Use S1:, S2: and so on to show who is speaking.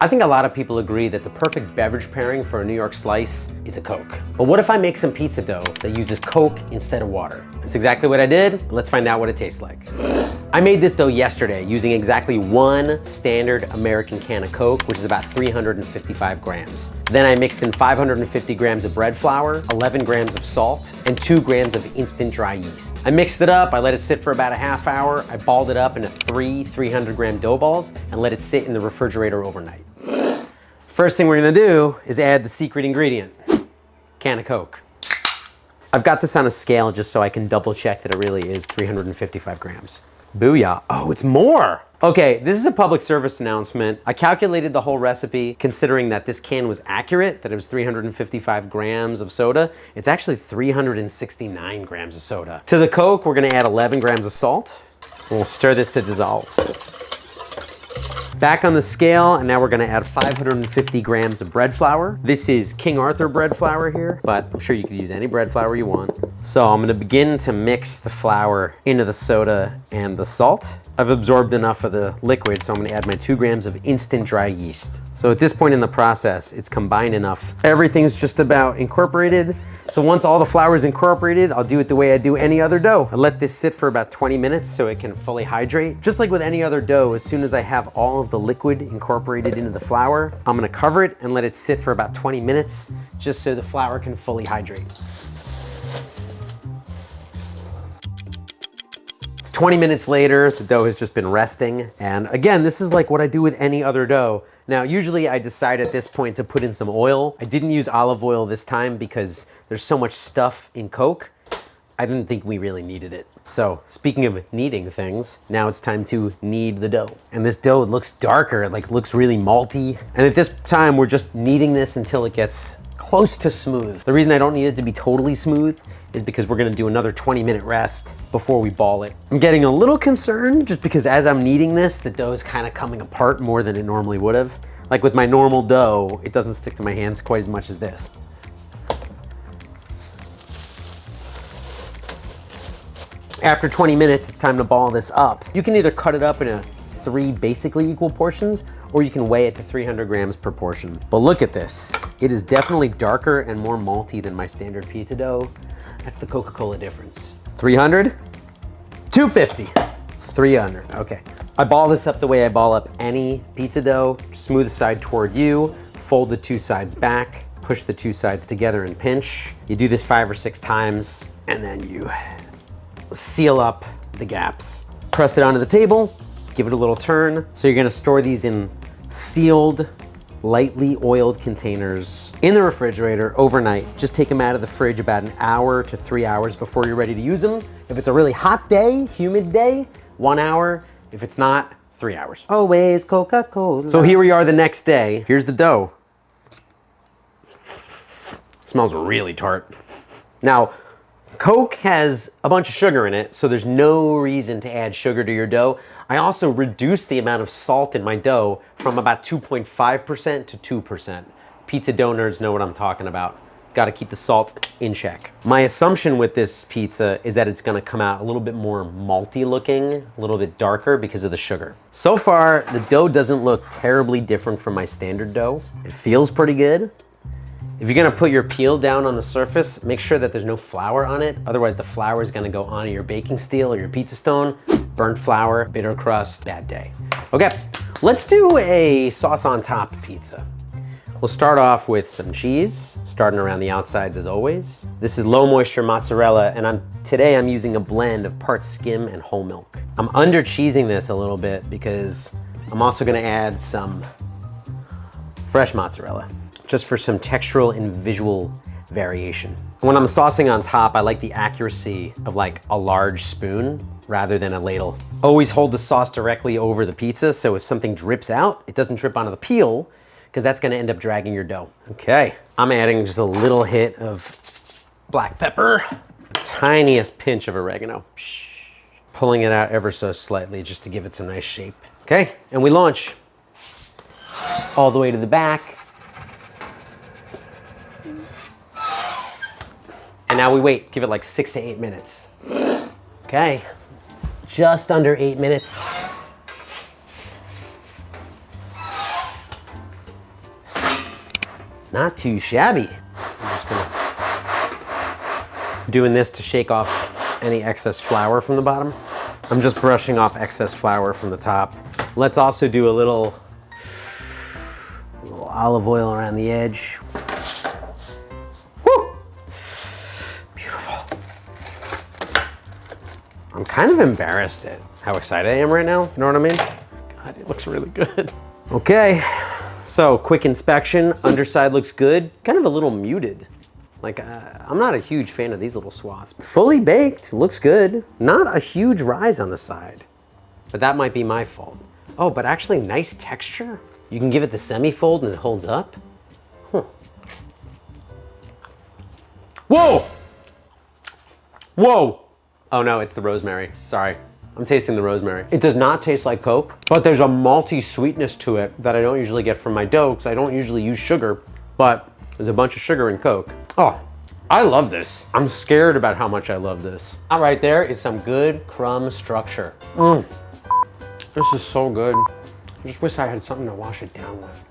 S1: I think a lot of people agree that the perfect beverage pairing for a New York slice is a Coke. But what if I make some pizza dough that uses Coke instead of water? That's exactly what I did. Let's find out what it tastes like. I made this dough yesterday using exactly one standard American can of Coke, which is about 355 grams. Then I mixed in 550 grams of bread flour, 11 grams of salt, and 2 grams of instant dry yeast. I mixed it up, I let it sit for about a half hour, I balled it up into 300 gram dough balls and let it sit in the refrigerator overnight. First thing we're gonna do is add the secret ingredient, can of Coke. I've got this on a scale just so I can double check that it really is 355 grams. Booyah, oh, it's more. Okay, this is a public service announcement. I calculated the whole recipe considering that this can was accurate, that it was 355 grams of soda. It's actually 369 grams of soda. To the Coke, we're gonna add 11 grams of salt. And we'll stir this to dissolve. Back on the scale, and now we're gonna add 550 grams of bread flour. This is King Arthur bread flour here, but I'm sure you could use any bread flour you want. So I'm gonna begin to mix the flour into the soda and the salt. I've absorbed enough of the liquid, so I'm gonna add my 2 grams of instant dry yeast. So at this point in the process, it's combined enough. Everything's just about incorporated. So once all the flour is incorporated, I'll do it the way I do any other dough. I let this sit for about 20 minutes so it can fully hydrate. Just like with any other dough, as soon as I have all of the liquid incorporated into the flour, I'm gonna cover it and let it sit for about 20 minutes just so the flour can fully hydrate. It's 20 minutes later, the dough has just been resting. And again, this is like what I do with any other dough. Now, usually I decide at this point to put in some oil. I didn't use olive oil this time because there's so much stuff in Coke. I didn't think we really needed it. So speaking of kneading things, now it's time to knead the dough. And this dough looks darker, it looks really malty. And at this time, we're just kneading this until it gets close to smooth. The reason I don't need it to be totally smooth is because we're gonna do another 20-minute rest before we ball it. I'm getting a little concerned just because as I'm kneading this, the dough is kind of coming apart more than it normally would have. Like with my normal dough, it doesn't stick to my hands quite as much as this. After 20 minutes, it's time to ball this up. You can either cut it up into 3 basically equal portions, or you can weigh it to 300 grams per portion. But look at this. It is definitely darker and more malty than my standard pizza dough. That's the Coca-Cola difference. 300, 250, 300, okay. I ball this up the way I ball up any pizza dough. Smooth side toward you, fold the 2 sides back, push the 2 sides together and pinch. You do this 5 or 6 times, and then you seal up the gaps. Press it onto the table, give it a little turn. So you're gonna store these in sealed, lightly oiled containers in the refrigerator overnight. Just take them out of the fridge about an hour to 3 hours before you're ready to use them. If it's a really hot day, humid day, 1 hour. If it's not, 3 hours. Always Coca-Cola. So here we are the next day. Here's the dough. It smells really tart. Now, Coke has a bunch of sugar in it, so there's no reason to add sugar to your dough. I also reduced the amount of salt in my dough from about 2.5% to 2%. Pizza dough nerds know what I'm talking about. Gotta keep the salt in check. My assumption with this pizza is that it's gonna come out a little bit more malty looking, a little bit darker because of the sugar. So far, the dough doesn't look terribly different from my standard dough. It feels pretty good. If you're gonna put your peel down on the surface, make sure that there's no flour on it. Otherwise the flour is gonna go onto your baking steel or your pizza stone. Burnt flour, bitter crust, bad day. Okay, let's do a sauce on top pizza. We'll start off with some cheese, starting around the outsides as always. This is low moisture mozzarella, and today I'm using a blend of part skim and whole milk. I'm under cheesing this a little bit because I'm also gonna add some fresh mozzarella, just for some textural and visual variation. When I'm saucing on top, I like the accuracy of like a large spoon rather than a ladle. Always hold the sauce directly over the pizza, so if something drips out, it doesn't drip onto the peel, because that's gonna end up dragging your dough. Okay, I'm adding just a little hit of black pepper, the tiniest pinch of oregano. Pulling it out ever so slightly just to give it some nice shape. Okay, and we launch. All the way to the back. And now we wait, give it like 6 to 8 minutes. Okay, just under 8 minutes. Not too shabby. I'm just gonna doing this to shake off any excess flour from the bottom. I'm just brushing off excess flour from the top. Let's also do a little olive oil around the edge. Woo! Beautiful. I'm kind of embarrassed at how excited I am right now. You know what I mean? God, it looks really good. Okay, so quick inspection. Underside looks good. Kind of a little muted. Like, I'm not a huge fan of these little swaths. Fully baked, looks good. Not a huge rise on the side, but that might be my fault. Oh, but actually nice texture. You can give it the semi-fold and it holds up. Huh. Whoa! Whoa! Oh no, it's the rosemary, sorry. I'm tasting the rosemary. It does not taste like Coke, but there's a malty sweetness to it that I don't usually get from my dough because I don't usually use sugar, but there's a bunch of sugar in Coke. Oh, I love this. I'm scared about how much I love this. That right there is some good crumb structure. This is so good. I just wish I had something to wash it down with.